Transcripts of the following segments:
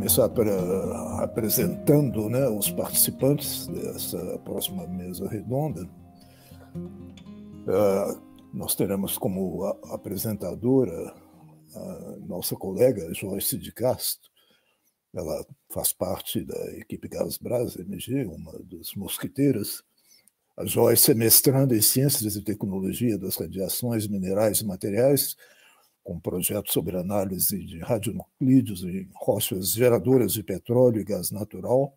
começar apresentando, né, os participantes dessa próxima mesa redonda. Nós teremos como apresentadora a nossa colega Joyce de Castro. Ela faz parte da equipe Gasbras MG, uma das mosquiteiras. A Joyce é mestranda em Ciências e Tecnologia das Radiações, Minerais e Materiais, com projeto sobre análise de radionuclídeos em rochas geradoras de petróleo e gás natural.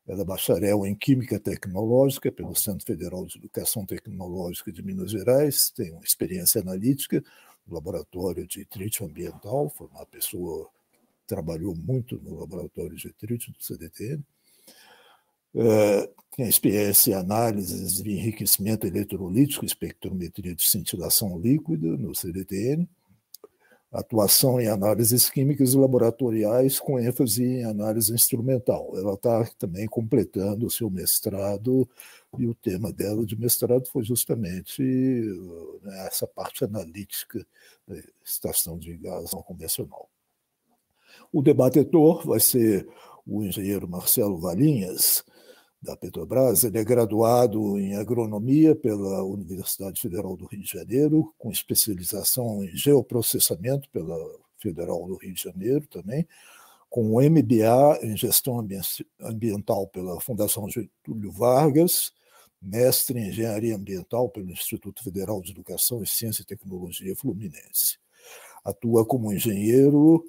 Ela é bacharel em Química Tecnológica pelo Centro Federal de Educação Tecnológica de Minas Gerais, tem uma experiência analítica no laboratório de trítio ambiental, foi uma pessoa que trabalhou muito no laboratório de trítio do CDTN. Tem experiência em análises de enriquecimento eletrolítico, espectrometria de cintilação líquida no CDTN, atuação em análises químicas laboratoriais com ênfase em análise instrumental. Ela está também completando o seu mestrado e o tema dela de mestrado foi justamente essa parte analítica da estação de gás não convencional. O debatedor vai ser o engenheiro Marcelo Valinhas, da Petrobras. Ele é graduado em agronomia pela Universidade Federal do Rio de Janeiro, com especialização em geoprocessamento pela Federal do Rio de Janeiro também, com um MBA em gestão ambiental pela Fundação Getúlio Vargas, mestre em engenharia ambiental pelo Instituto Federal de Educação e Ciência e Tecnologia Fluminense. Atua como engenheiro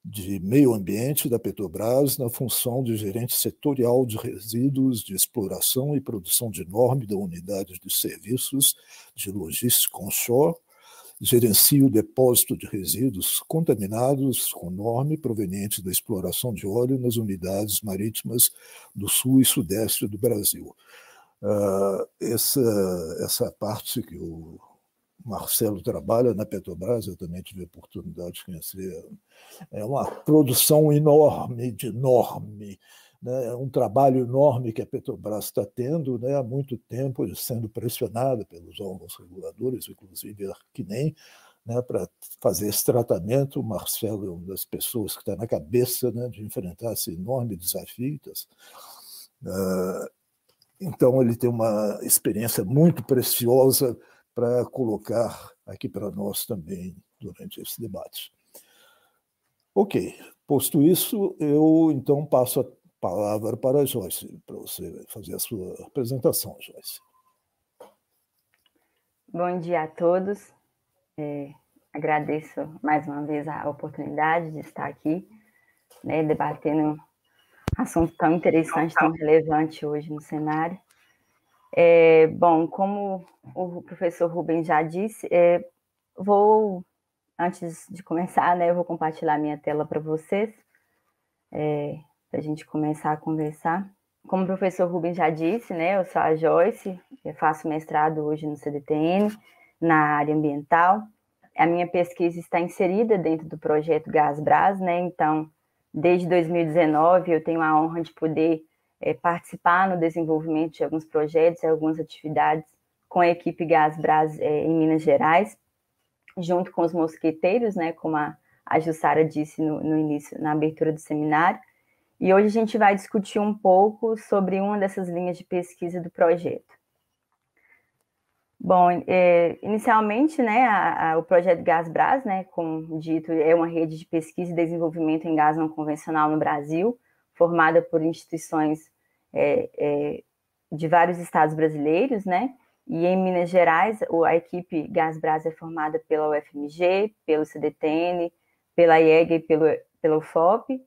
de meio ambiente da Petrobras na função de gerente setorial de resíduos de exploração e produção de NORM da unidade de serviços de logística onshore, gerencia o depósito de resíduos contaminados com NORM provenientes da exploração de óleo nas unidades marítimas do sul e sudeste do Brasil. Essa parte que o Marcelo trabalha na Petrobras, eu também tive a oportunidade de conhecer, é uma produção enorme de NORM, né? É um trabalho enorme que a Petrobras está tendo, né, há muito tempo, sendo pressionada pelos órgãos reguladores, inclusive a CNEM, né, para fazer esse tratamento. O Marcelo é uma das pessoas que está na cabeça, né, de enfrentar esse enorme desafio. Então, ele tem uma experiência muito preciosa para colocar aqui para nós também durante esse debate. Ok, posto isso, eu então passo a palavra para a Joyce, para você fazer a sua apresentação, Joyce. Bom dia a todos. Agradeço mais uma vez a oportunidade de estar aqui, né, debatendo um assunto tão interessante, tão relevante hoje no cenário. Bom, como o professor Rubens já disse, antes de começar, né, eu vou compartilhar minha tela para vocês, para a gente começar a conversar. Como o professor Rubens já disse, né, eu sou a Joyce, eu faço mestrado hoje no CDTN, na área ambiental. A minha pesquisa está inserida dentro do projeto Gasbras, né, então, desde 2019, eu tenho a honra de poder participar no desenvolvimento de alguns projetos e algumas atividades com a equipe Gasbras em Minas Gerais, junto com os mosqueteiros, né, como a Jussara disse no início, na abertura do seminário. E hoje a gente vai discutir um pouco sobre uma dessas linhas de pesquisa do projeto. Bom, inicialmente, né, o projeto Gasbras, né, como dito, é uma rede de pesquisa e desenvolvimento em gás não convencional no Brasil, formada por instituições de vários estados brasileiros, né? E em Minas Gerais, a equipe Gasbras é formada pela UFMG, pelo CDTN, pela IEG e pelo UFOP,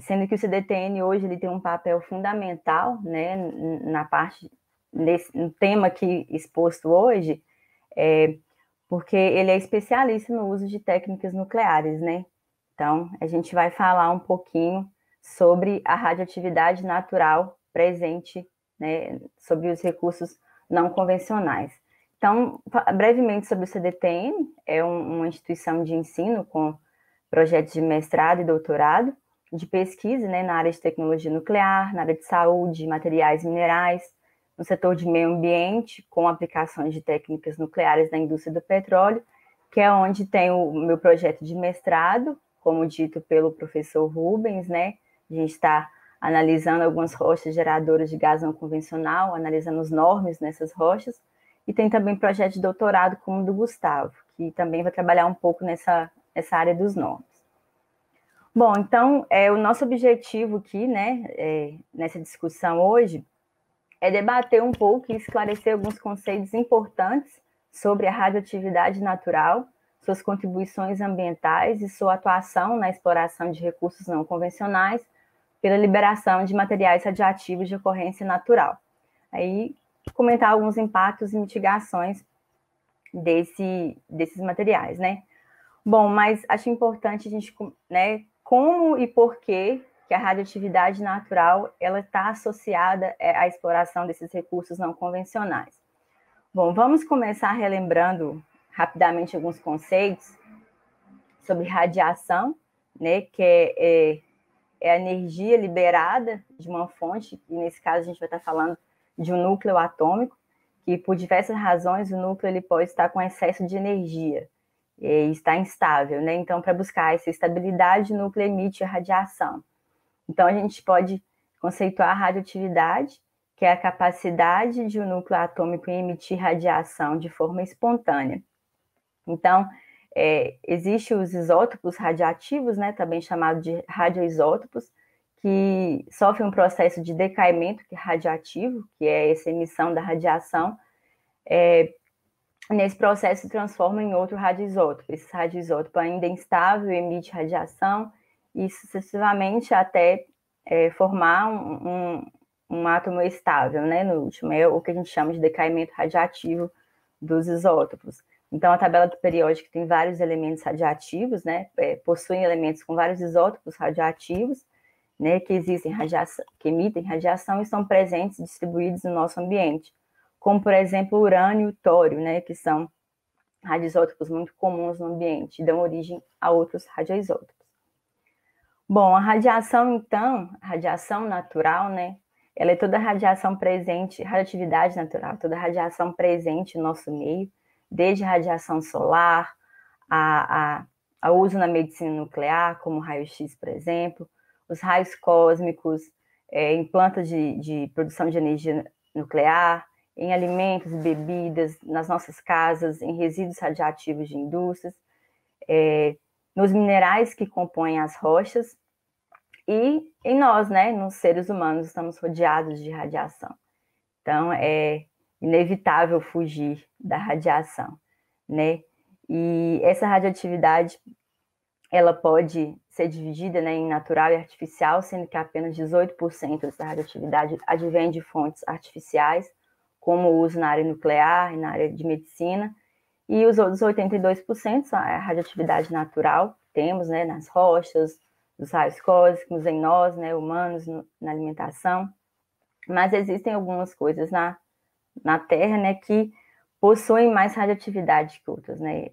sendo que o CDTN hoje ele tem um papel fundamental, né, na parte, no tema aqui exposto hoje, porque ele é especialista no uso de técnicas nucleares, né? Então, a gente vai falar um pouquinho sobre a radioatividade natural presente, né, sobre os recursos não convencionais. Então, brevemente sobre o CDTN, é uma instituição de ensino com projetos de mestrado e doutorado, de pesquisa, né, na área de tecnologia nuclear, na área de saúde, materiais minerais, no setor de meio ambiente, com aplicações de técnicas nucleares na indústria do petróleo, que é onde tem o meu projeto de mestrado, como dito pelo professor Rubens, né? A gente está analisando algumas rochas geradoras de gás não convencional, analisando os normes nessas rochas, e tem também projeto de doutorado como o do Gustavo, que também vai trabalhar um pouco nessa área dos normes. Bom, então, o nosso objetivo aqui, né, nessa discussão hoje, é debater um pouco e esclarecer alguns conceitos importantes sobre a radioatividade natural, suas contribuições ambientais e sua atuação na exploração de recursos não convencionais pela liberação de materiais radioativos de ocorrência natural. Aí, comentar alguns impactos e mitigações desses materiais, né? Bom, mas acho importante a gente, né, como e por que a radioatividade natural ela está associada à exploração desses recursos não convencionais. Bom, vamos começar relembrando rapidamente alguns conceitos sobre radiação, né, que é a energia liberada de uma fonte, e nesse caso a gente vai estar falando de um núcleo atômico, que por diversas razões o núcleo ele pode estar com excesso de energia, e está instável, né? Então, para buscar essa estabilidade, o núcleo emite a radiação. Então, a gente pode conceituar a radioatividade, que é a capacidade de um núcleo atômico em emitir radiação de forma espontânea. Então, existem os isótopos radioativos, né, também chamados de radioisótopos, que sofrem um processo de decaimento radioativo, que é essa emissão da radiação. Nesse processo se transforma em outro radioisótopo. Esse radioisótopo ainda é instável, emite radiação, e sucessivamente até formar um átomo estável, né? No último, é o que a gente chama de decaimento radiativo dos isótopos. Então, a tabela periódica tem vários elementos radioativos, né? Possuem elementos com vários isótopos radioativos, né? Que que emitem radiação e estão presentes e distribuídos no nosso ambiente, como, por exemplo, o urânio e o tório, né? Que são radioisótopos muito comuns no ambiente e dão origem a outros radioisótopos. Bom, a radiação, então, a radiação natural, né? Ela é toda a radiação presente, radioatividade natural, toda a radiação presente no nosso meio, desde a radiação solar, a uso na medicina nuclear, como raio-x, por exemplo, os raios cósmicos, em plantas de produção de energia nuclear, em alimentos e bebidas, nas nossas casas, em resíduos radioativos de indústrias, nos minerais que compõem as rochas, e em nós, né, nos seres humanos, estamos rodeados de radiação. Então, é inevitável fugir da radiação, né? E essa radioatividade, ela pode ser dividida, né, em natural e artificial, sendo que apenas 18% dessa radioatividade advém de fontes artificiais, como o uso na área nuclear e na área de medicina, e os outros 82% são a radioatividade natural que temos, né, nas rochas, dos raios cósmicos, em nós, né, humanos, na alimentação. Mas existem algumas coisas na Terra, né, que possuem mais radioatividade que outras, né?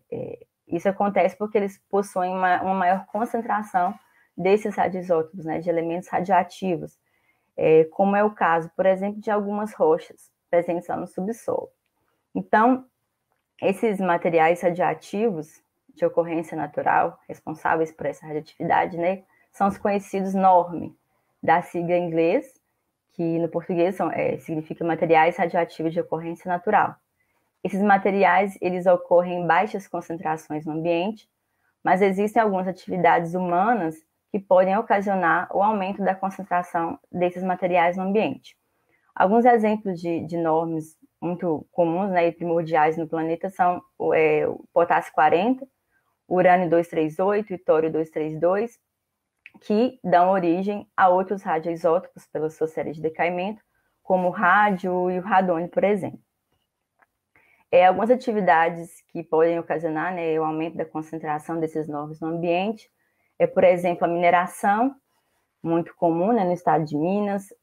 Isso acontece porque eles possuem uma maior concentração desses radioisótopos, né, de elementos radioativos, como é o caso, por exemplo, de algumas rochas presentes lá no subsolo. Então, esses materiais radioativos de ocorrência natural, responsáveis por essa radioatividade, né, são os conhecidos NORM, da sigla em inglês, que no português significa materiais radioativos de ocorrência natural. Esses materiais, eles ocorrem em baixas concentrações no ambiente, mas existem algumas atividades humanas que podem ocasionar o aumento da concentração desses materiais no ambiente. Alguns exemplos de normas muito comuns, né, e primordiais no planeta são o potássio 40, o urânio 238 e tório 232, que dão origem a outros radioisótopos pela sua série de decaimento, como o rádio e o radônio, por exemplo. Algumas atividades que podem ocasionar, né, o aumento da concentração desses novos no ambiente por exemplo, a mineração, muito comum, né, no estado de Minas,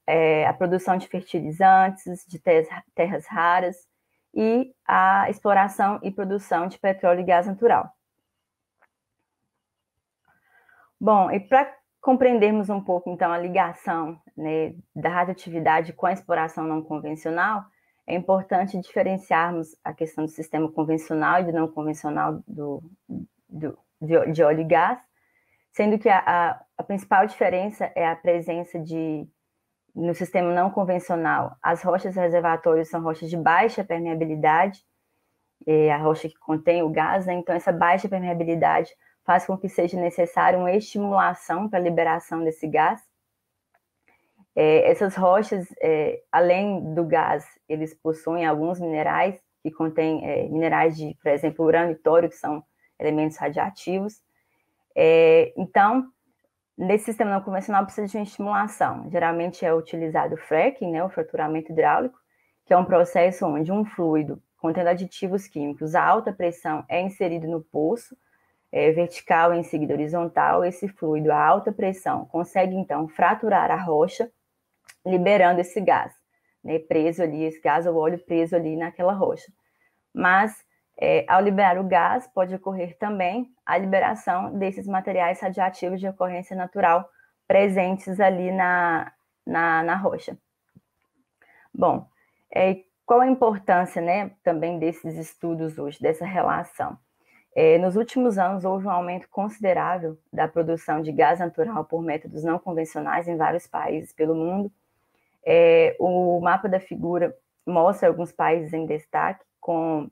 a produção de fertilizantes, de terras raras e a exploração e produção de petróleo e gás natural. Bom, e para compreendermos um pouco, então, a ligação, né, da radioatividade com a exploração não convencional, é importante diferenciarmos a questão do sistema convencional e do não convencional de óleo e gás, sendo que a principal diferença é a presença no sistema não convencional, as rochas reservatórios são rochas de baixa permeabilidade, a rocha que contém o gás, né? Então essa baixa permeabilidade faz com que seja necessária uma estimulação para a liberação desse gás. Essas rochas, além do gás, eles possuem alguns minerais que contêm minerais de, por exemplo, urânio e tório, que são elementos radioativos. Então, nesse sistema não convencional precisa de uma estimulação. Geralmente é utilizado o fracking, né, o fraturamento hidráulico, que é um processo onde um fluido contendo aditivos químicos a alta pressão é inserido no poço, vertical e em seguida horizontal. Esse fluido a alta pressão consegue, então, fraturar a rocha, liberando esse gás, né, preso ali, esse gás ou óleo preso ali naquela rocha. Mas, ao liberar o gás, pode ocorrer também a liberação desses materiais radioativos de ocorrência natural presentes ali na rocha. Bom, qual a importância, né, também desses estudos hoje, dessa relação? Nos últimos anos, houve um aumento considerável da produção de gás natural por métodos não convencionais em vários países pelo mundo. O mapa da figura mostra alguns países em destaque com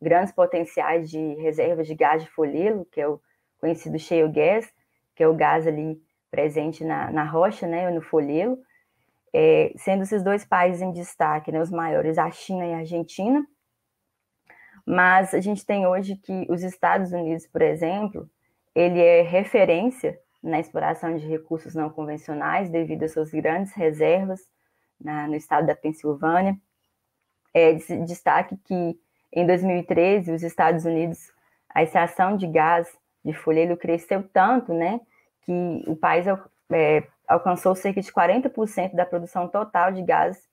grandes potenciais de reservas de gás de folhelo, que é o conhecido shale gas, que é o gás ali presente na rocha, né, no folhelo, sendo esses dois países em destaque, né, os maiores, a China e a Argentina. Mas a gente tem hoje que os Estados Unidos, por exemplo, ele é referência na exploração de recursos não convencionais devido às suas grandes reservas no estado da Pensilvânia. Destaque que em 2013, os Estados Unidos, a extração de gás de folhelo cresceu tanto, né, que o país alcançou cerca de 40% da produção total de gás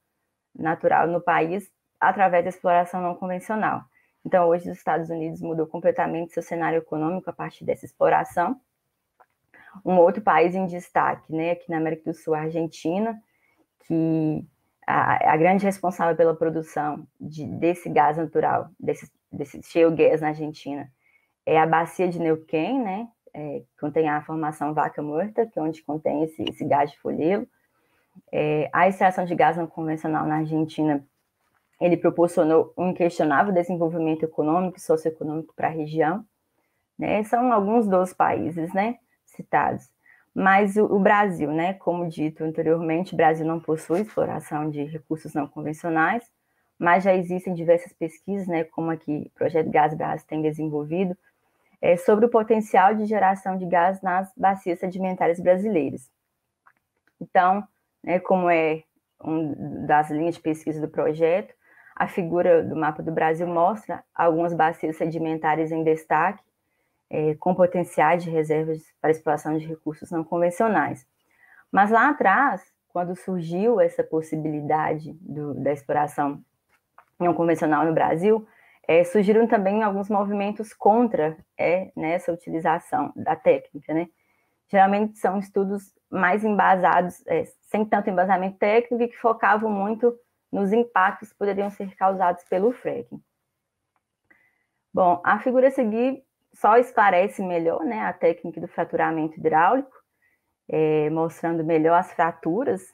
natural no país através da exploração não convencional. Então, hoje, os Estados Unidos mudou completamente seu cenário econômico a partir dessa exploração. Um outro país em destaque, né, aqui na América do Sul, a Argentina, que a grande responsável pela produção desse gás natural, desse shale gas na Argentina, é a bacia de Neuquén, né, que contém a formação Vaca Muerta, que é onde contém esse gás de folhelo. A extração de gás não convencional na Argentina, ele proporcionou um inquestionável desenvolvimento econômico e socioeconômico para a região, né? São alguns dos países, né, citados. Mas o Brasil, né, como dito anteriormente, o Brasil não possui exploração de recursos não convencionais, mas já existem diversas pesquisas, né, como aqui o Projeto GásBras tem desenvolvido, sobre o potencial de geração de gás nas bacias sedimentares brasileiras. Então, né, como é uma das linhas de pesquisa do projeto, a figura do mapa do Brasil mostra algumas bacias sedimentares em destaque, com potenciais de reservas para exploração de recursos não convencionais. Mas lá atrás, quando surgiu essa possibilidade da exploração não convencional no Brasil, surgiram também alguns movimentos contra nessa utilização da técnica, né? Geralmente são estudos mais embasados, sem tanto embasamento técnico, e que focavam muito nos impactos que poderiam ser causados pelo fracking. Bom, a figura a seguir só esclarece melhor, né, a técnica do fraturamento hidráulico, mostrando melhor as fraturas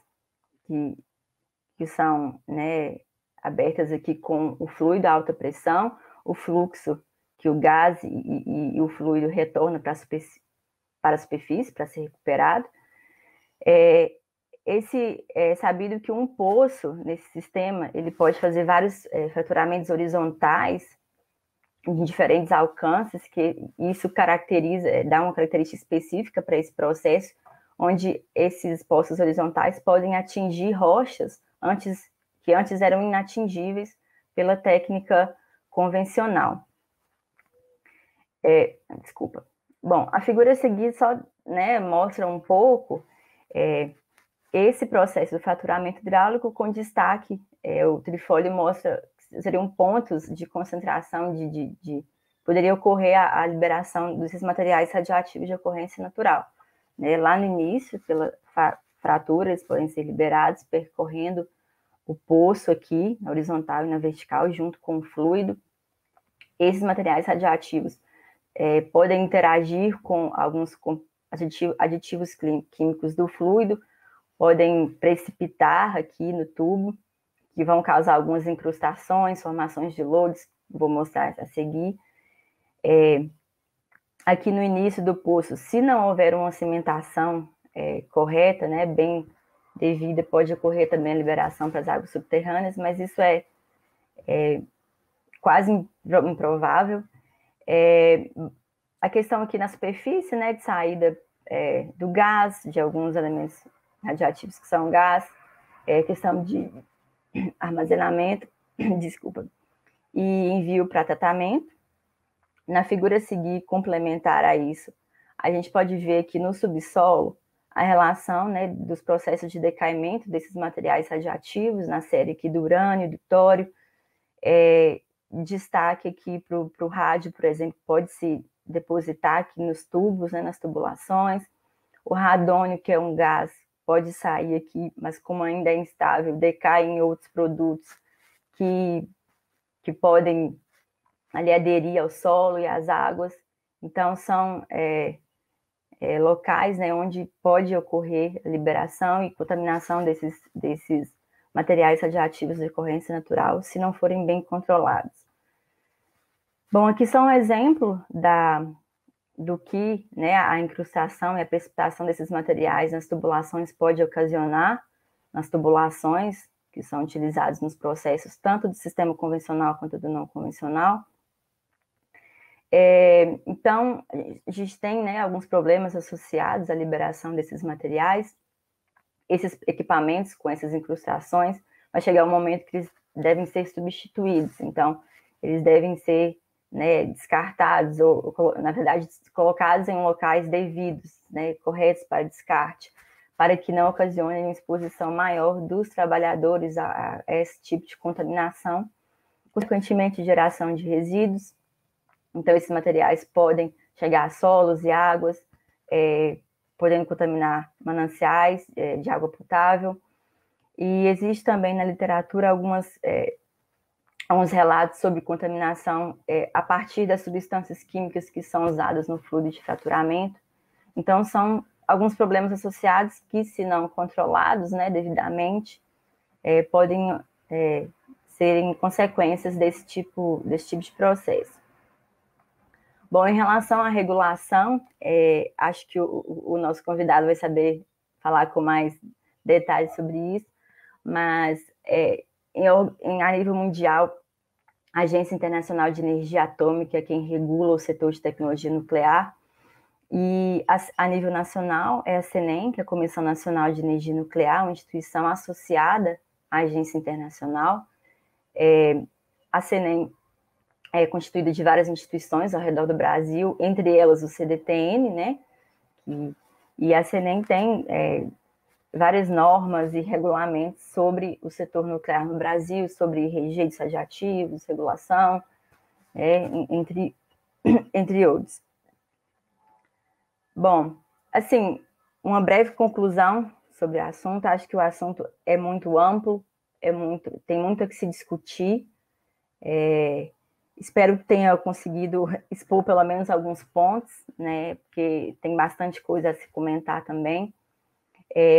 que são, né, abertas aqui com o fluido a alta pressão, o fluxo que o gás e o fluido retorna para a superfície, para ser recuperado. É sabido que um poço nesse sistema, ele pode fazer vários fraturamentos horizontais em diferentes alcances, que isso dá uma característica específica para esse processo, onde esses poços horizontais podem atingir rochas que antes eram inatingíveis pela técnica convencional. Desculpa. Bom, a figura a seguir só, né, mostra um pouco esse processo do fraturamento hidráulico com destaque. O trifólio mostra que seriam pontos de concentração poderia ocorrer a liberação desses materiais radioativos de ocorrência natural. Né? Lá no início, pela fratura, eles podem ser liberados percorrendo o poço aqui, na horizontal e na vertical, junto com o fluido. Esses materiais radioativos podem interagir com alguns aditivos químicos do fluido podem precipitar aqui no tubo, que vão causar algumas incrustações, formações de lodes, vou mostrar a seguir. Aqui no início do poço, se não houver uma cimentação correta, né, bem devida, pode ocorrer também a liberação para as águas subterrâneas, mas isso é quase improvável. A questão aqui na superfície, né, de saída do gás, de alguns elementos radioativos que são gás, questão de armazenamento, desculpa, e envio para tratamento. Na figura a seguir, complementar a isso, a gente pode ver aqui no subsolo a relação, né, dos processos de decaimento desses materiais radioativos, na série aqui do urânio, do tório. Destaque aqui para o rádio, por exemplo, pode se depositar aqui nos tubos, né, nas tubulações. O radônio, que é um gás, pode sair aqui, mas como ainda é instável, decai em outros produtos que podem ali aderir ao solo e às águas. Então, são locais, né, onde pode ocorrer a liberação e contaminação desses materiais radioativos de ocorrência natural, se não forem bem controlados. Bom, aqui são um exemplo do que, né, a incrustação e a precipitação desses materiais nas tubulações pode ocasionar, nas tubulações que são utilizados nos processos tanto do sistema convencional quanto do não convencional. Então, a gente tem, né, alguns problemas associados à liberação desses materiais. Esses equipamentos com essas incrustações, vai chegar um momento que eles devem ser substituídos. Então, eles devem ser, né, descartados, ou, na verdade, colocados em locais devidos, né, corretos para descarte, para que não ocasionem uma exposição maior dos trabalhadores a esse tipo de contaminação, consequentemente, geração de resíduos. Então, esses materiais podem chegar a solos e águas, podendo contaminar mananciais de água potável. E existe também na literatura alguns relatos sobre contaminação a partir das substâncias químicas que são usadas no fluido de fraturamento. Então, são alguns problemas associados que, se não controlados, né, devidamente, podem serem consequências desse tipo de processo. Bom, em relação à regulação, acho que o nosso convidado vai saber falar com mais detalhes sobre isso, mas a nível mundial, a Agência Internacional de Energia Atômica é quem regula o setor de tecnologia nuclear, e a nível nacional é a CENEM, que é a Comissão Nacional de Energia Nuclear, uma instituição associada à Agência Internacional. A CENEM é constituída de várias instituições ao redor do Brasil, entre elas o CDTN, né? E a CENEM tem várias normas e regulamentos sobre o setor nuclear no Brasil, sobre rejeitos radioativos, regulação, entre outros. Bom, assim, uma breve conclusão sobre o assunto. Acho que o assunto é muito amplo, tem muito a que se discutir. Espero que tenha conseguido expor pelo menos alguns pontos, né? Porque tem bastante coisa a se comentar também.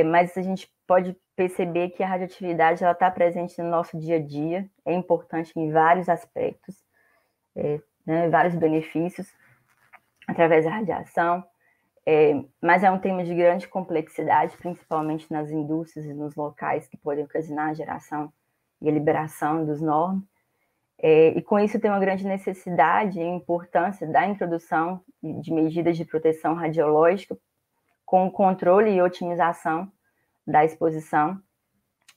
Mas a gente pode perceber que a radioatividade está presente no nosso dia a dia, é importante em vários aspectos, né, vários benefícios através da radiação, mas é um tema de grande complexidade, principalmente nas indústrias e nos locais que podem ocasionar a geração e a liberação dos NORM. E com isso tem uma grande necessidade e importância da introdução de medidas de proteção radiológica com o controle e otimização da exposição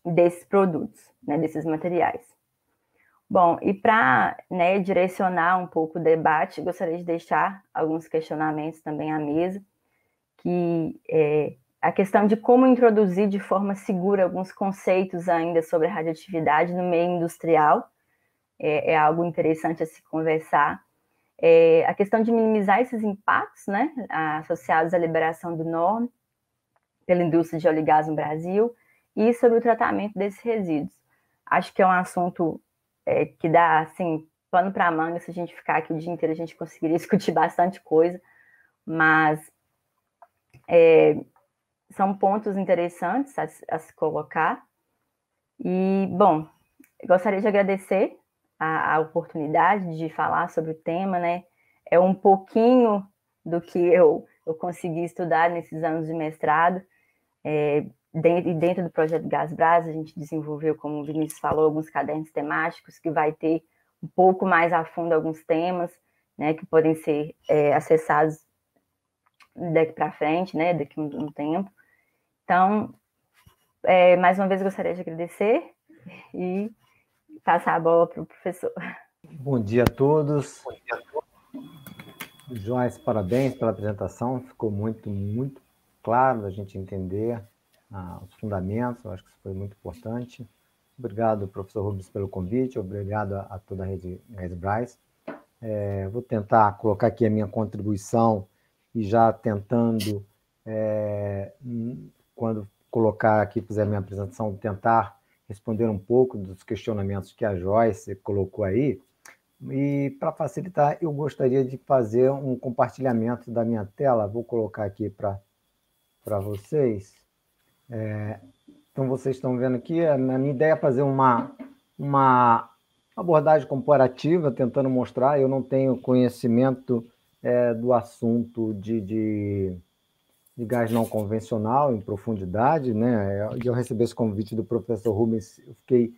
desses produtos, né, desses materiais. Bom, e para, né, direcionar um pouco o debate, gostaria de deixar alguns questionamentos também à mesa, que a questão de como introduzir de forma segura alguns conceitos ainda sobre a radioatividade no meio industrial, é algo interessante a se conversar. A questão de minimizar esses impactos, né, associados à liberação do NORM pela indústria de óleo e gás no Brasil, e sobre o tratamento desses resíduos. Acho que é um assunto que dá, assim, pano para manga. Se a gente ficar aqui o dia inteiro, a gente conseguiria discutir bastante coisa, mas São pontos interessantes a se colocar. E, bom, gostaria de agradecer a oportunidade de falar sobre o tema, né? É um pouquinho do que eu consegui estudar nesses anos de mestrado. Dentro do projeto GásBRAS, a gente desenvolveu, como o Vinícius falou, alguns cadernos temáticos que vai ter um pouco mais a fundo alguns temas, né, que podem ser acessados daqui para frente, né, daqui a um tempo. Então, mais uma vez, gostaria de agradecer e passar a bola para o professor. Bom dia a todos. Joyce, parabéns pela apresentação. Ficou muito claro da gente entender os fundamentos. Eu acho que isso foi muito importante. Obrigado, professor Rubens, pelo convite. Obrigado a toda a rede GásBRAS. Vou tentar colocar aqui a minha contribuição e já tentando, quando colocar aqui, fizer a minha apresentação, tentar responder um pouco dos questionamentos que a Joyce colocou aí. E, para facilitar, eu gostaria de fazer um compartilhamento da minha tela. Vou colocar aqui para vocês. Então, vocês estão vendo aqui, a minha ideia é fazer uma abordagem comparativa, tentando mostrar. Eu não tenho conhecimento do assunto de gás não convencional em profundidade, né? Eu recebi esse convite do professor Rubens, eu fiquei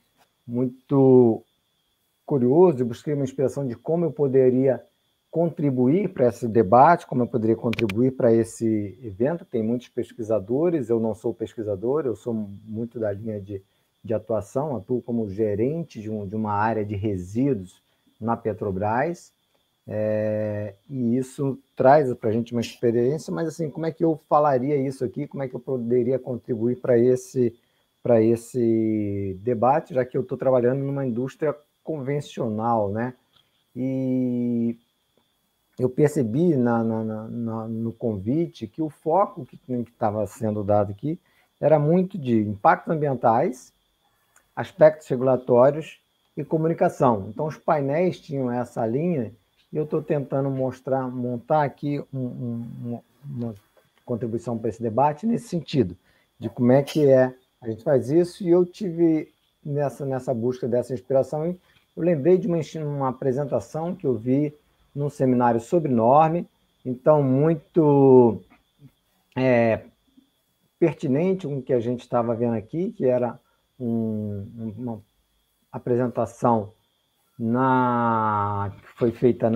muito curioso e busquei uma inspiração de como eu poderia contribuir para esse debate, como eu poderia contribuir para esse evento. Tem muitos pesquisadores, eu não sou pesquisador, eu sou muito da linha de atuação, atuo como gerente de uma área de resíduos na Petrobras, e isso traz para a gente uma experiência, mas assim, como é que eu falaria isso aqui, como é que eu poderia contribuir para esse debate, já que eu estou trabalhando numa indústria convencional, né? E eu percebi no convite que o foco que estava sendo dado aqui era muito de impactos ambientais, aspectos regulatórios e comunicação. Então, os painéis tinham essa linha e eu estou tentando montar aqui uma contribuição para esse debate nesse sentido, de como é que a gente faz isso. E eu tive, nessa busca dessa inspiração, eu lembrei de uma apresentação que eu vi num seminário sobre norme, então muito pertinente com o que a gente estava vendo aqui, que era uma apresentação que foi feita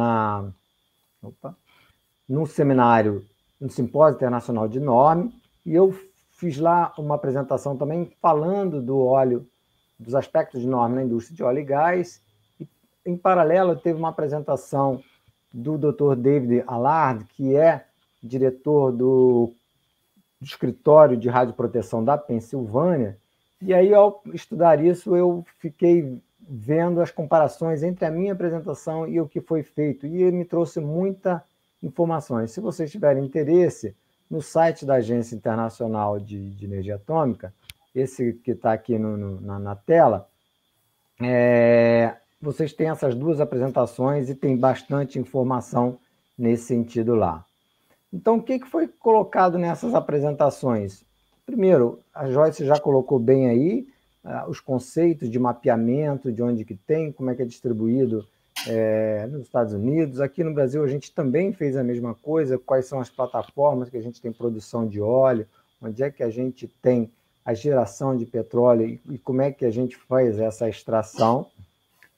num seminário, no Simpósio Internacional de Norme, e eu fiz lá uma apresentação também falando dos aspectos de norma na indústria de óleo e gás, e em paralelo teve uma apresentação do Dr. David Allard, que é diretor do escritório de radioproteção da Pensilvânia, e aí, ao estudar isso, eu fiquei vendo as comparações entre a minha apresentação e o que foi feito, e ele me trouxe muita informações. Se vocês tiverem interesse, no site da Agência Internacional de Energia Atômica, esse que está aqui na tela, vocês têm essas duas apresentações e tem bastante informação nesse sentido lá. Então, o que foi colocado nessas apresentações? Primeiro, a Joyce já colocou bem aí os conceitos de mapeamento, de onde que tem, como é que é distribuído nos Estados Unidos. Aqui no Brasil a gente também fez a mesma coisa, quais são as plataformas que a gente tem produção de óleo, onde é que a gente tem a geração de petróleo e como é que a gente faz essa extração.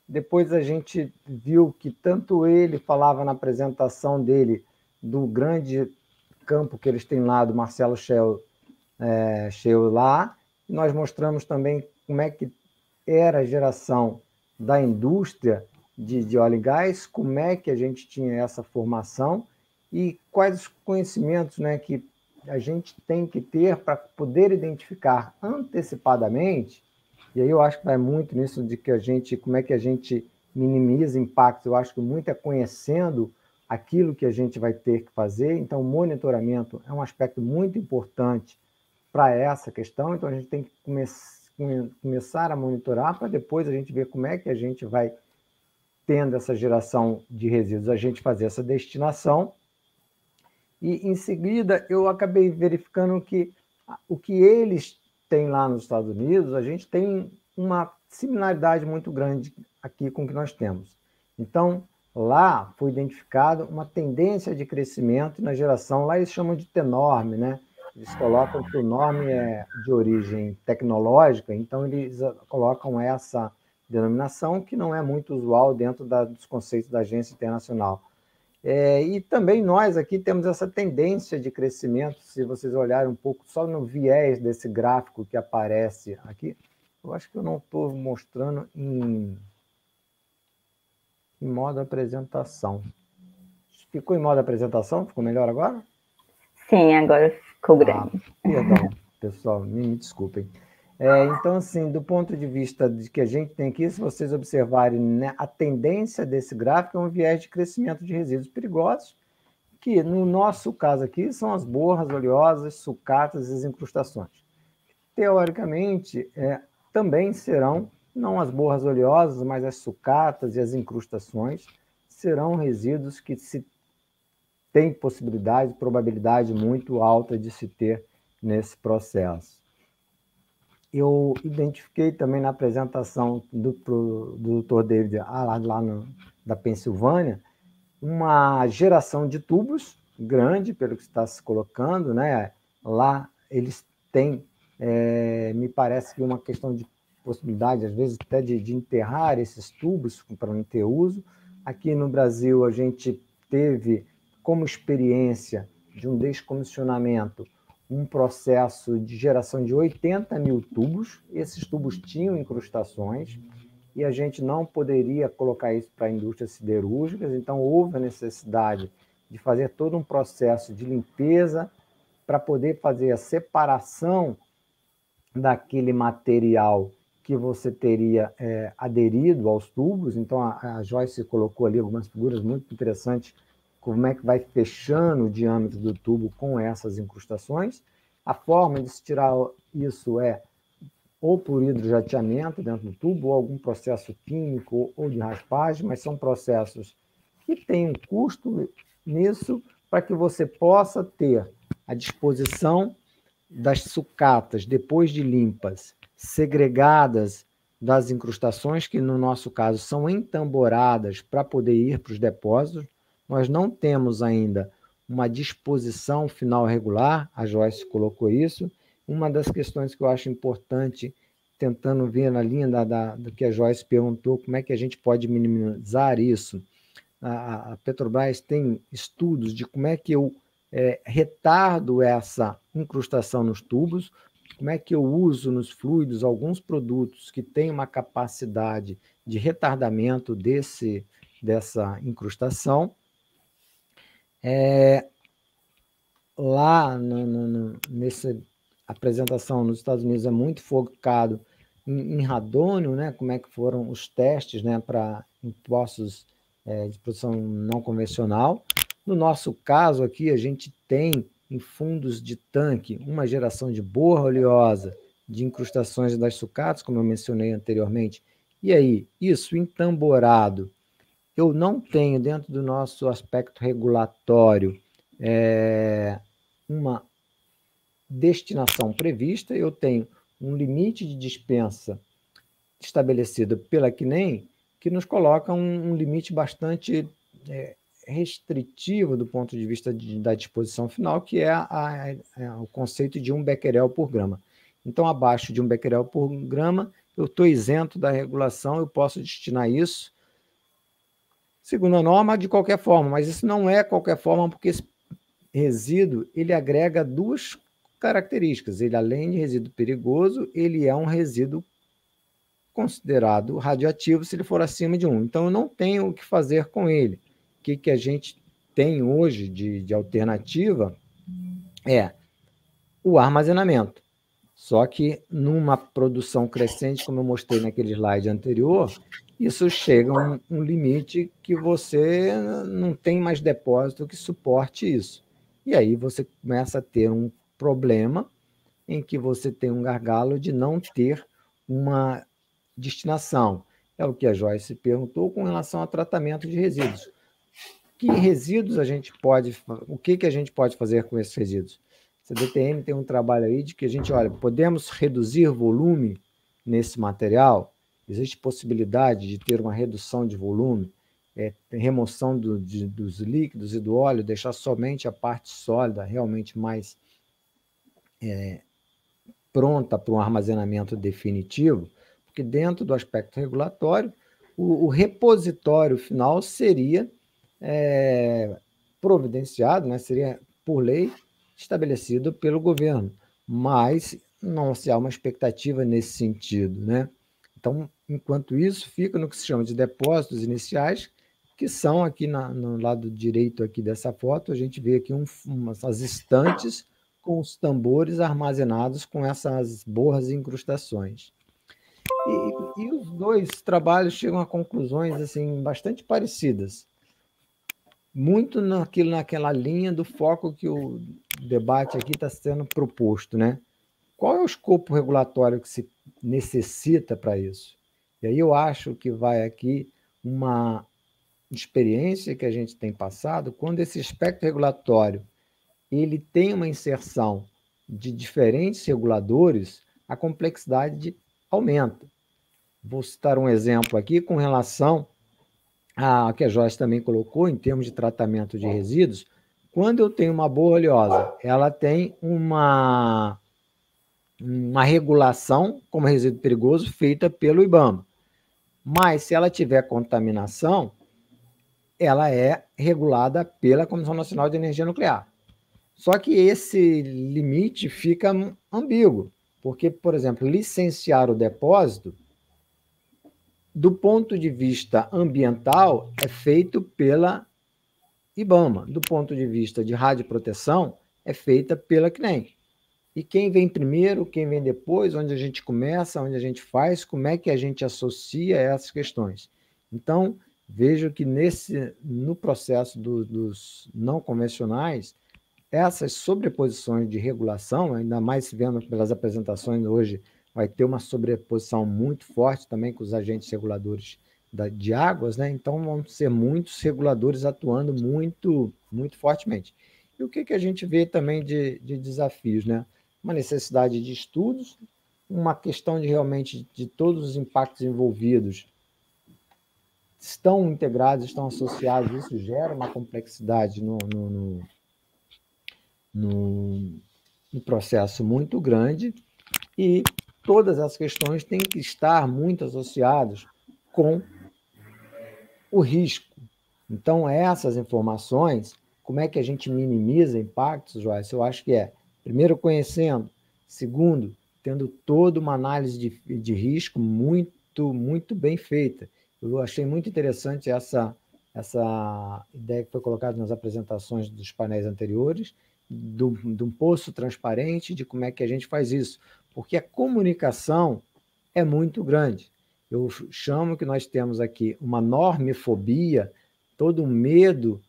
Depois a gente viu que tanto ele falava na apresentação dele do grande campo que eles têm lá, do Marcelo Shell lá, e nós mostramos também como é que era a geração da indústria de óleo e gás, como é que a gente tinha essa formação e quais os conhecimentos, né, que a gente tem que ter para poder identificar antecipadamente. E aí eu acho que vai muito nisso de que como é que a gente minimiza impactos. Eu acho que muito é conhecendo aquilo que a gente vai ter que fazer. Então, o monitoramento é um aspecto muito importante para essa questão. Então, a gente tem que começar a monitorar para depois a gente ver como é que a gente vai tendo essa geração de resíduos, a gente fazer essa destinação. E, em seguida, eu acabei verificando que o que eles têm lá nos Estados Unidos, a gente tem uma similaridade muito grande aqui com o que nós temos. Então, lá foi identificado uma tendência de crescimento na geração, lá eles chamam de T-norme, né? Eles colocam que o norme é de origem tecnológica, então eles colocam essa denominação que não é muito usual dentro dos conceitos da agência internacional. E também nós aqui temos essa tendência de crescimento, se vocês olharem um pouco só no viés desse gráfico que aparece aqui, eu acho que eu não estou mostrando em modo apresentação. Ficou em modo apresentação? Ficou melhor agora? Sim, agora ficou grande. Perdão, pessoal, me desculpem. Então, assim, do ponto de vista de que a gente tem aqui, se vocês observarem, né, a tendência desse gráfico é um viés de crescimento de resíduos perigosos, que no nosso caso aqui são as borras oleosas, sucatas e as incrustações. Teoricamente, também serão, não as borras oleosas, mas as sucatas e as incrustações, serão resíduos que se tem possibilidade, probabilidade muito alta de se ter nesse processo. Eu identifiquei também na apresentação do Dr. David da Pensilvânia uma geração de tubos grande, pelo que está se colocando, né? Lá eles têm, me parece que uma questão de possibilidade, às vezes, até de enterrar esses tubos para não ter uso. Aqui no Brasil, a gente teve como experiência de um descomissionamento um processo de geração de 80 mil tubos. Esses tubos tinham incrustações e a gente não poderia colocar isso para indústrias siderúrgicas, então houve a necessidade de fazer todo um processo de limpeza para poder fazer a separação daquele material que você teria aderido aos tubos. Então a Joyce colocou ali algumas figuras muito interessantes, como é que vai fechando o diâmetro do tubo com essas incrustações. A forma de se tirar isso é ou por hidrojateamento dentro do tubo, ou algum processo químico ou de raspagem, mas são processos que têm um custo nisso para que você possa ter à disposição das sucatas, depois de limpas, segregadas das incrustações, que no nosso caso são entamboradas para poder ir para os depósitos. Nós não temos ainda uma disposição final regular, a Joyce colocou isso. Uma das questões que eu acho importante, tentando ver na linha do que a Joyce perguntou, como é que a gente pode minimizar isso. A Petrobras tem estudos de como é que eu retardo essa incrustação nos tubos, como é que eu uso nos fluidos alguns produtos que têm uma capacidade de retardamento dessa incrustação. Lá nessa apresentação nos Estados Unidos é muito focado em radônio, né? Como é que foram os testes, né, para poços de produção não convencional. No nosso caso aqui, a gente tem em fundos de tanque uma geração de borra oleosa, de incrustações das sucatas, como eu mencionei anteriormente. E aí, isso entamborado, eu não tenho dentro do nosso aspecto regulatório uma destinação prevista, eu tenho um limite de dispensa estabelecido pela CNEM, que nos coloca um limite bastante restritivo do ponto de vista da disposição final, que é o conceito de 1 becquerel por grama. Então, abaixo de 1 becquerel por grama, eu estou isento da regulação, eu posso destinar isso, segundo a norma, de qualquer forma, mas isso não é qualquer forma, porque esse resíduo ele agrega duas características. Ele, além de resíduo perigoso, ele é um resíduo considerado radioativo se ele for acima de 1. Então, eu não tenho o que fazer com ele. O que a gente tem hoje de alternativa é o armazenamento. Só que numa produção crescente, como eu mostrei naquele slide anterior, isso chega a um limite que você não tem mais depósito que suporte isso. E aí você começa a ter um problema em que você tem um gargalo de não ter uma destinação. É o que a Joyce perguntou com relação ao tratamento de resíduos. que resíduos o que a gente pode fazer com esses resíduos? A CDTM tem um trabalho aí de que a gente, olha, podemos reduzir volume nesse material? Existe possibilidade de ter uma redução de volume, remoção dos líquidos e do óleo, deixar somente a parte sólida realmente mais pronta para um armazenamento definitivo, porque dentro do aspecto regulatório, o repositório final seria providenciado, né, seria, por lei, estabelecido pelo governo, mas não se há uma expectativa nesse sentido, né? Então, enquanto isso, fica no que se chama de depósitos iniciais, que são aqui no lado direito aqui dessa foto, a gente vê aqui umas estantes com os tambores armazenados com essas borras e incrustações. E os dois trabalhos chegam a conclusões assim, bastante parecidas, muito naquela linha do foco que o debate aqui está sendo proposto, né? Qual é o escopo regulatório que se necessita para isso? E aí eu acho que vai aqui uma experiência que a gente tem passado, quando esse aspecto regulatório ele tem uma inserção de diferentes reguladores, a complexidade aumenta. Vou citar um exemplo aqui com relação a que a Joyce também colocou, em termos de tratamento de resíduos. Quando eu tenho uma borra oleosa, ela tem uma regulação como resíduo perigoso feita pelo IBAMA. Mas, se ela tiver contaminação, ela é regulada pela Comissão Nacional de Energia Nuclear. Só que esse limite fica ambíguo, porque, por exemplo, licenciar o depósito, do ponto de vista ambiental, é feito pela IBAMA. Do ponto de vista de radioproteção, é feita pela CNEM. E quem vem primeiro, quem vem depois, onde a gente começa, onde a gente faz, como é que a gente associa essas questões. Então, vejo que no processo dos não convencionais, essas sobreposições de regulação, ainda mais vendo pelas apresentações hoje, vai ter uma sobreposição muito forte também com os agentes reguladores de águas, né? Então vão ser muitos reguladores atuando muito, muito fortemente. E o que a gente vê também de desafios, né? Uma necessidade de estudos, uma questão de realmente de todos os impactos envolvidos estão integrados, estão associados, isso gera uma complexidade no processo muito grande, e todas as questões têm que estar muito associadas com o risco. Então, essas informações, como é que a gente minimiza impactos, Joyce? Eu acho que primeiro, conhecendo, segundo, tendo toda uma análise de risco muito, muito bem feita. Eu achei muito interessante essa ideia que foi colocada nas apresentações dos painéis anteriores, de um poço transparente, de como é que a gente faz isso, porque a comunicação é muito grande. Eu chamo que nós temos aqui uma normifobia, todo um medo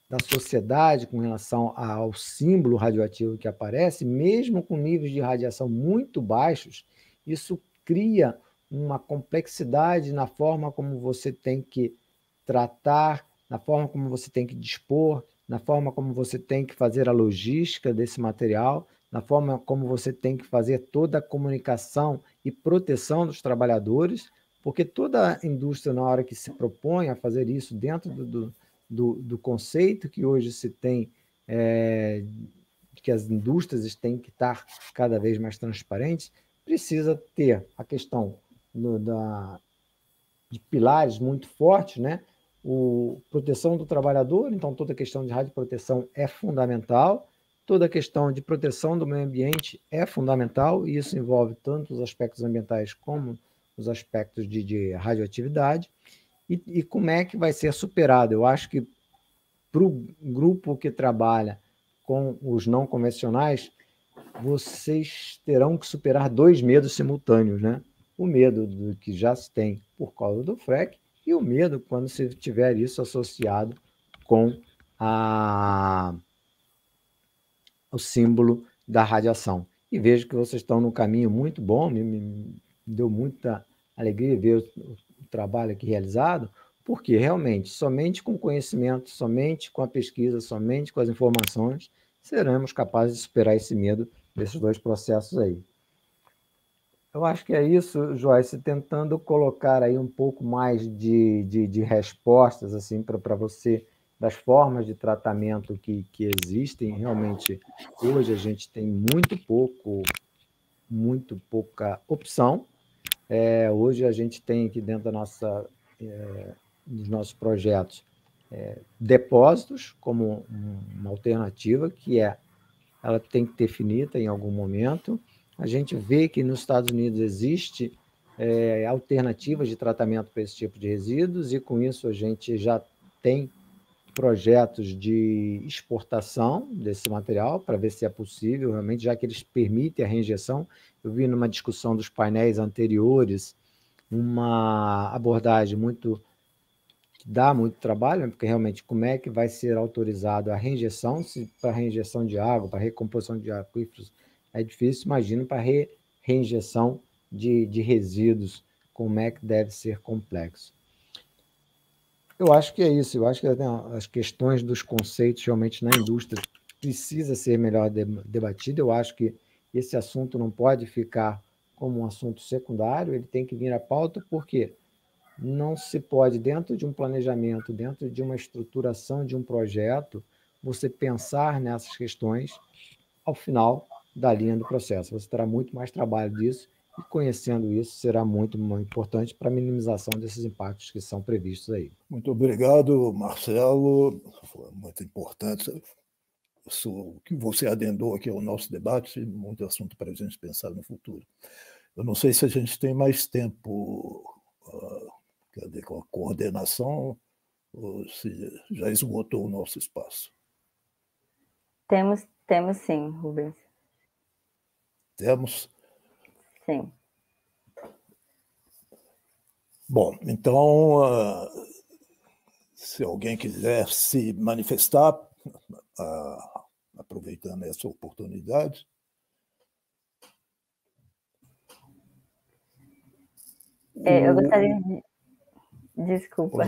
da sociedade com relação ao símbolo radioativo que aparece, mesmo com níveis de radiação muito baixos, isso cria uma complexidade na forma como você tem que tratar, na forma como você tem que dispor, na forma como você tem que fazer a logística desse material, na forma como você tem que fazer toda a comunicação e proteção dos trabalhadores, porque toda a indústria, na hora que se propõe a fazer isso dentro do conceito que hoje se tem, que as indústrias têm que estar cada vez mais transparentes, precisa ter a questão de pilares muito fortes, né? Proteção do trabalhador, então toda a questão de radioproteção é fundamental, toda a questão de proteção do meio ambiente é fundamental, e isso envolve tanto os aspectos ambientais como os aspectos de radioatividade, e como é que vai ser superado. Eu acho que para o grupo que trabalha com os não convencionais, vocês terão que superar 2 medos simultâneos, né? O medo do que já se tem por causa do FREC e o medo quando se tiver isso associado com o símbolo da radiação. E vejo que vocês estão num caminho muito bom, me deu muita alegria ver o trabalho aqui realizado, Porque, realmente, somente com conhecimento, somente com a pesquisa, somente com as informações, seremos capazes de superar esse medo desses dois processos aí. Eu acho que é isso, Joyce, tentando colocar aí um pouco mais de respostas assim, para você, das formas de tratamento que existem. Realmente, hoje a gente tem muito pouca opção. Hoje a gente tem aqui dentro dos nossos projetos depósitos como uma alternativa, ela tem que ter finita em algum momento. A gente vê que nos Estados Unidos existe alternativas de tratamento para esse tipo de resíduos, e com isso a gente já tem projetos de exportação desse material para ver se é possível, realmente, já que eles permitem a reinjeção. Eu vi numa discussão dos painéis anteriores uma abordagem que dá muito trabalho, porque realmente como é que vai ser autorizado a reinjeção, se para reinjeção de água, para recomposição de aquíferos é difícil, imagino para reinjeção de resíduos, como é que deve ser complexo. Eu acho que é isso, eu acho que as questões dos conceitos realmente na indústria precisa ser melhor debatida. Eu acho que esse assunto não pode ficar como um assunto secundário, ele tem que vir à pauta, porque não se pode, dentro de um planejamento, dentro de uma estruturação de um projeto, você pensar nessas questões ao final da linha do processo. Você terá muito mais trabalho disso, e conhecendo isso será muito importante para a minimização desses impactos que são previstos aí. Muito obrigado, Marcelo. Foi muito importante o que você adendou aqui ao nosso debate, muito assunto para a gente pensar no futuro. Eu não sei se a gente tem mais tempo, quer dizer, com a coordenação, ou se já esgotou o nosso espaço. Temos sim, Rubens. Temos? Sim. Bom, então, se alguém quiser se manifestar, aproveitando essa oportunidade. Eu gostaria de... Desculpa.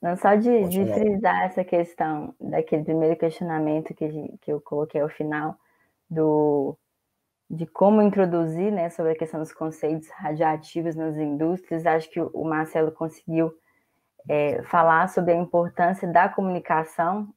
Não, só de frisar essa questão daquele primeiro questionamento que eu coloquei ao final, de como introduzir, né, sobre a questão dos conceitos radioativos nas indústrias. Acho que o Marcelo conseguiu falar sobre a importância da comunicação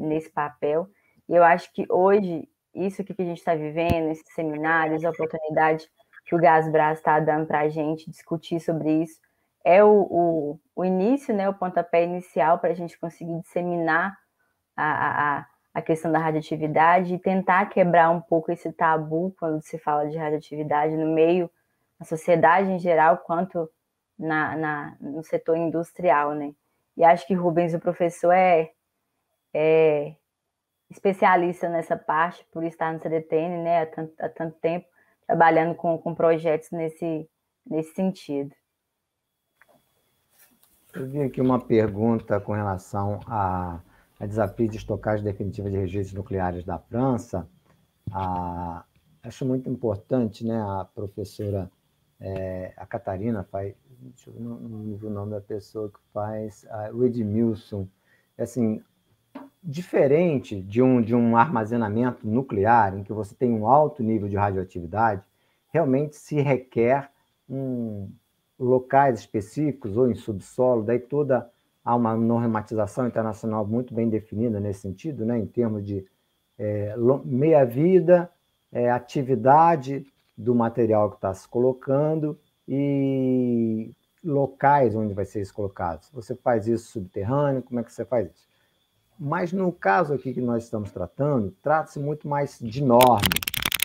nesse papel. E eu acho que hoje, isso que a gente está vivendo, esses seminários, a oportunidade que o GasBras está dando para a gente discutir sobre isso, é o início, né, o pontapé inicial para a gente conseguir disseminar a questão da radioatividade e tentar quebrar um pouco esse tabu quando se fala de radioatividade no meio, na sociedade em geral, quanto no setor industrial, né? E acho que Rubens, o professor, é especialista nessa parte, por estar no CDTN, né, há tanto tempo, trabalhando com projetos nesse sentido. Eu vi aqui uma pergunta com relação a desafio de estocagem definitiva de registros nucleares da França. Acho muito importante, né, a professora, a Catarina faz, deixa eu ver, não vi o nome da pessoa que faz, o Edmilson, assim, diferente de um armazenamento nuclear, em que você tem um alto nível de radioatividade, realmente se requer locais específicos ou em subsolo, daí há uma normatização internacional muito bem definida nesse sentido, né, em termos de meia-vida, atividade do material que está se colocando e locais onde vai ser isso colocado. Se você faz isso subterrâneo, como é que você faz isso? Mas no caso aqui que nós estamos tratando, trata-se muito mais de norme.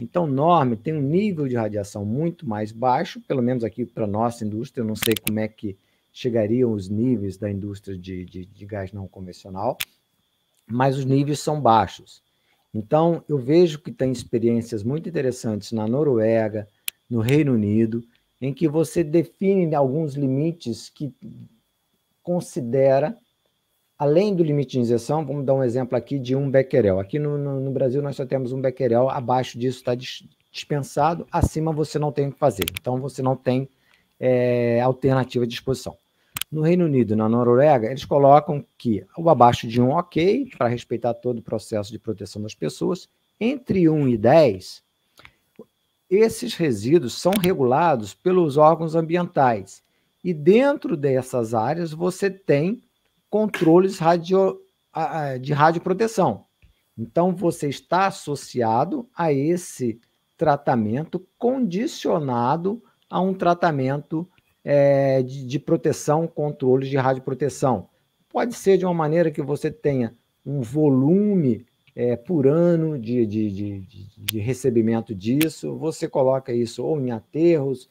Então, norme tem um nível de radiação muito mais baixo, pelo menos aqui para a nossa indústria. Eu não sei como é que chegariam os níveis da indústria de gás não convencional, mas os níveis são baixos. Então, eu vejo que tem experiências muito interessantes na Noruega, no Reino Unido, em que você define alguns limites que considera, além do limite de injeção, vamos dar um exemplo aqui de 1 becquerel. Aqui no Brasil nós só temos 1 becquerel, abaixo disso está dispensado, acima você não tem o que fazer. Então você não tem alternativa de exposição. No Reino Unido e na Noruega, eles colocam que o abaixo de 1, ok, para respeitar todo o processo de proteção das pessoas. Entre 1 e 10, esses resíduos são regulados pelos órgãos ambientais. E dentro dessas áreas, você tem controles de radioproteção. Então, você está associado a esse tratamento condicionado a um tratamento de proteção, controle de radioproteção. Pode ser de uma maneira que você tenha um volume por ano de recebimento disso, você coloca isso ou em aterros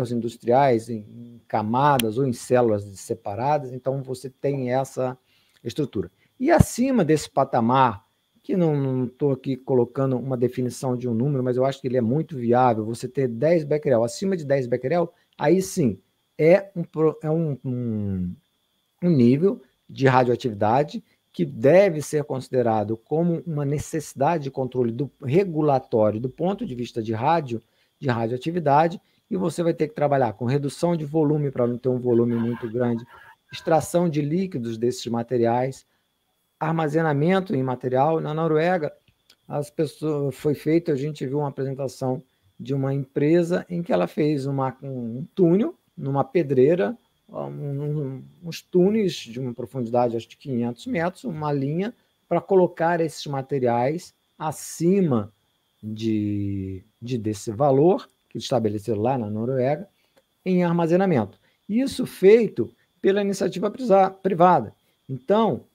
industriais, em camadas ou em células separadas, então você tem essa estrutura. E acima desse patamar, que não estou aqui colocando uma definição de um número, mas eu acho que ele é muito viável, você ter 10 becquerel, acima de 10 becquerel, aí sim, é um nível de radioatividade que deve ser considerado como uma necessidade de controle regulatório do ponto de vista de radioatividade, e você vai ter que trabalhar com redução de volume para não ter um volume muito grande, extração de líquidos desses materiais, armazenamento em material. Na Noruega, foi feito, a gente viu uma apresentação de uma empresa em que ela fez um túnel numa pedreira, uns túneis de uma profundidade acho de 500 metros, uma linha para colocar esses materiais acima desse valor que estabeleceram lá na Noruega em armazenamento. Isso feito pela iniciativa privada. Então,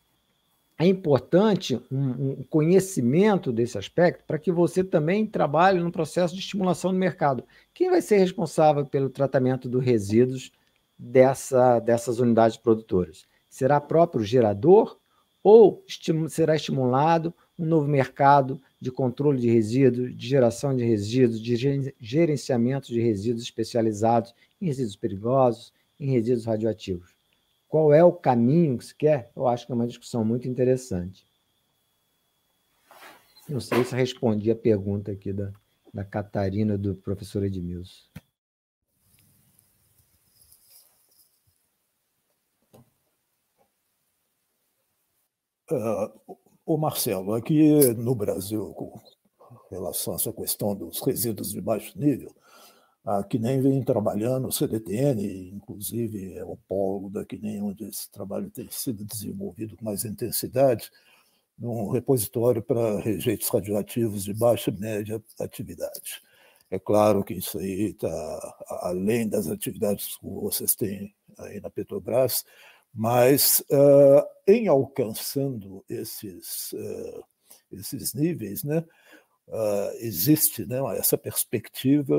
é importante um conhecimento desse aspecto para que você também trabalhe no processo de estimulação do mercado. Quem vai ser responsável pelo tratamento dos resíduos dessas unidades produtoras? Será próprio gerador ou será estimulado um novo mercado de controle de resíduos, de geração de resíduos, de gerenciamento de resíduos especializados em resíduos perigosos, em resíduos radioativos? Qual é o caminho que se quer? Eu acho que é uma discussão muito interessante. Não sei se respondi a pergunta aqui da Catarina, do professor Edmilson. Marcelo, aqui no Brasil, com relação a essa questão dos resíduos de baixo nível, a CNEM vem trabalhando, o CDTN, inclusive, é o polo da CNEM, onde esse trabalho tem sido desenvolvido com mais intensidade, num repositório para rejeitos radioativos de baixa e média atividade. É claro que isso aí está além das atividades que vocês têm aí na Petrobras, mas em alcançando esses níveis, né, existe, né, essa perspectiva.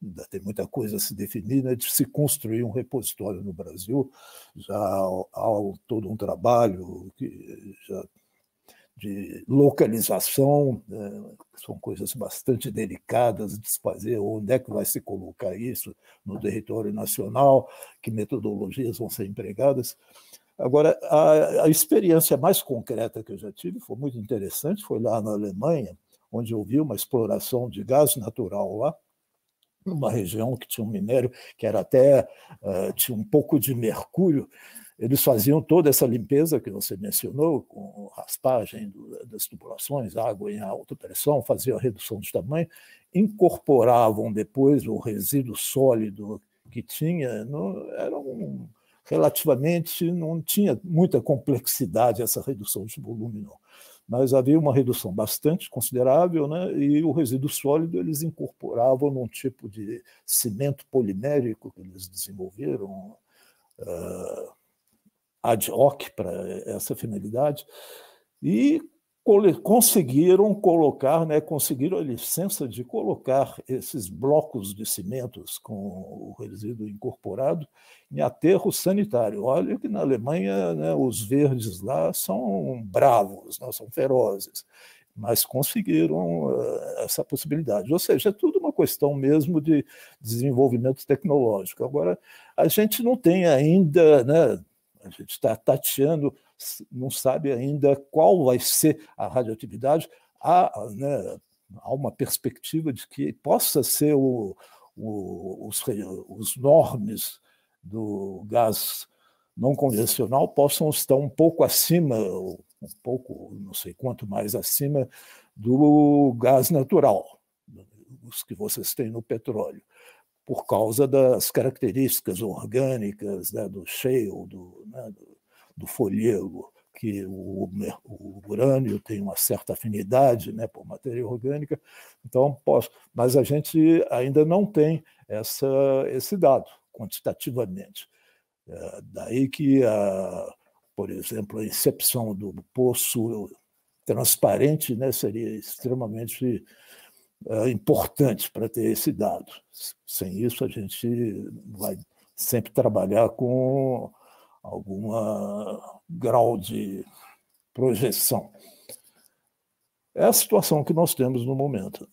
Ainda tem muita coisa a se definir, né, de se construir um repositório no Brasil. Já há todo um trabalho de localização, né, são coisas bastante delicadas de se fazer, onde é que vai se colocar isso no território nacional, que metodologias vão ser empregadas. Agora, a experiência mais concreta que eu já tive foi muito interessante, foi lá na Alemanha, onde eu vi uma exploração de gás natural lá, numa região que tinha um minério que era até tinha um pouco de mercúrio. Eles faziam toda essa limpeza que você mencionou, com raspagem das tubulações, água em alta pressão, faziam a redução de tamanho, incorporavam depois o resíduo sólido que tinha, relativamente não tinha muita complexidade essa redução de volume, não. Mas havia uma redução bastante considerável, né? E o resíduo sólido eles incorporavam num tipo de cimento polimérico que eles desenvolveram ad hoc para essa finalidade, e conseguiram colocar, né, conseguiram a licença de colocar esses blocos de cimentos com o resíduo incorporado em aterro sanitário. Olha que na Alemanha, né, os verdes lá são bravos, né, são ferozes, mas conseguiram essa possibilidade. Ou seja, é tudo uma questão mesmo de desenvolvimento tecnológico. Agora, a gente não tem ainda, né, a gente está tateando, não sabe ainda qual vai ser a radioatividade. Há uma perspectiva de que possa ser o os normes do gás não convencional possam estar um pouco acima, um pouco, não sei quanto mais acima, do gás natural, os que vocês têm no petróleo, por causa das características orgânicas, né, do shale, do folhego, que o urânio tem uma certa afinidade, né, por matéria orgânica. Então, mas a gente ainda não tem esse dado quantitativamente. Daí que, por exemplo, a incepção do poço transparente, né, seria extremamente importante para ter esse dado. Sem isso, a gente vai sempre trabalhar com algum grau de projeção. É a situação que nós temos no momento.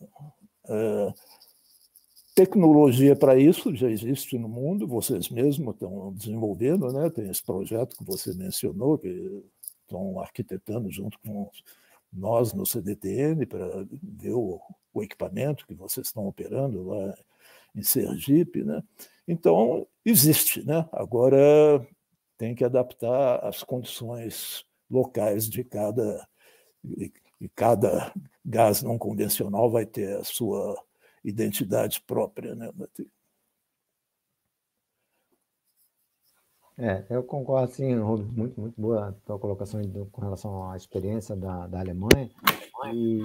Tecnologia para isso já existe no mundo, vocês mesmos estão desenvolvendo, né? Tem esse projeto que você mencionou, que estão arquitetando junto com nós no CDTN para ver o equipamento que vocês estão operando lá em Sergipe, né? Então, existe, né? Agora tem que adaptar às condições locais de cada gás não convencional vai ter a sua identidade própria, né? Eu concordo, sim, muito, muito boa a tua colocação com relação à experiência da Alemanha. E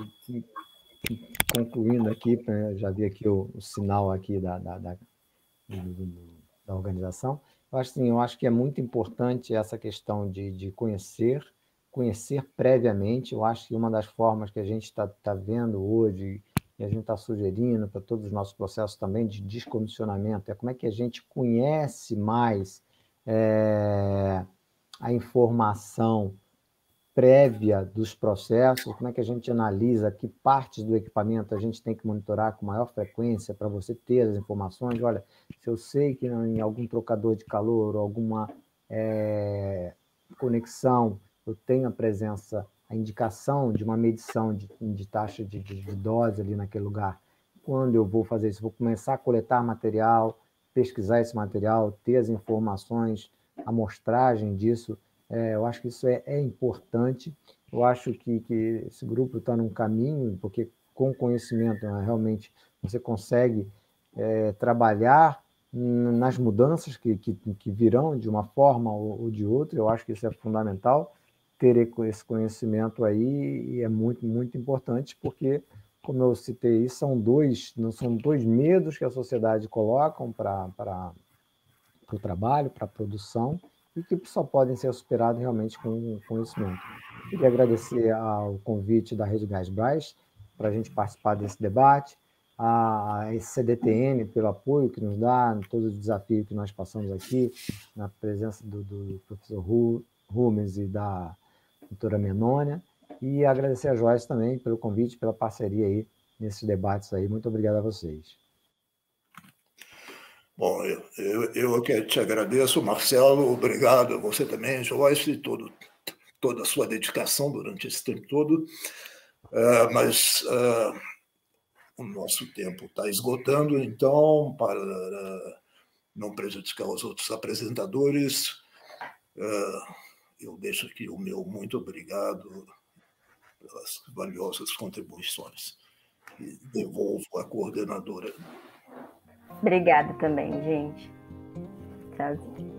concluindo aqui, já vi aqui o sinal aqui da organização. Eu acho que é muito importante essa questão de conhecer previamente. Eu acho que uma das formas que a gente está vendo hoje, e a gente está sugerindo para todos os nossos processos também de descomissionamento, é como é que a gente conhece mais a informação prévia dos processos, como é que a gente analisa que partes do equipamento a gente tem que monitorar com maior frequência para você ter as informações. Olha, se eu sei que em algum trocador de calor ou alguma conexão eu tenho a indicação de uma medição de taxa de dose ali naquele lugar, quando eu vou fazer isso? Vou começar a coletar material, pesquisar esse material, ter as informações, a amostragem disso. Eu acho que isso é importante. Eu acho que esse grupo está num caminho, porque com conhecimento, realmente, você consegue trabalhar nas mudanças que virão de uma forma ou de outra. Eu acho que isso é fundamental, ter esse conhecimento aí, e é muito, muito importante, porque, como eu citei, são dois medos que a sociedade coloca para o trabalho, para a produção, e que só podem ser superados realmente com conhecimento. Queria agradecer ao convite da Rede Gasbras para a gente participar desse debate, a CDTN pelo apoio que nos dá, todos os desafios que nós passamos aqui, na presença do professor Rumens e da doutora Menônia, e agradecer a Joyce também pelo convite, pela parceria aí nesses debates aí. Muito obrigado a vocês. Bom, eu que te agradeço, Marcelo, obrigado a você também, Joyce, e toda a sua dedicação durante esse tempo todo, mas o nosso tempo está esgotando, então, para não prejudicar os outros apresentadores, eu deixo aqui o meu muito obrigado pelas valiosas contribuições e devolvo à coordenadora. Obrigada também, gente. Tchau.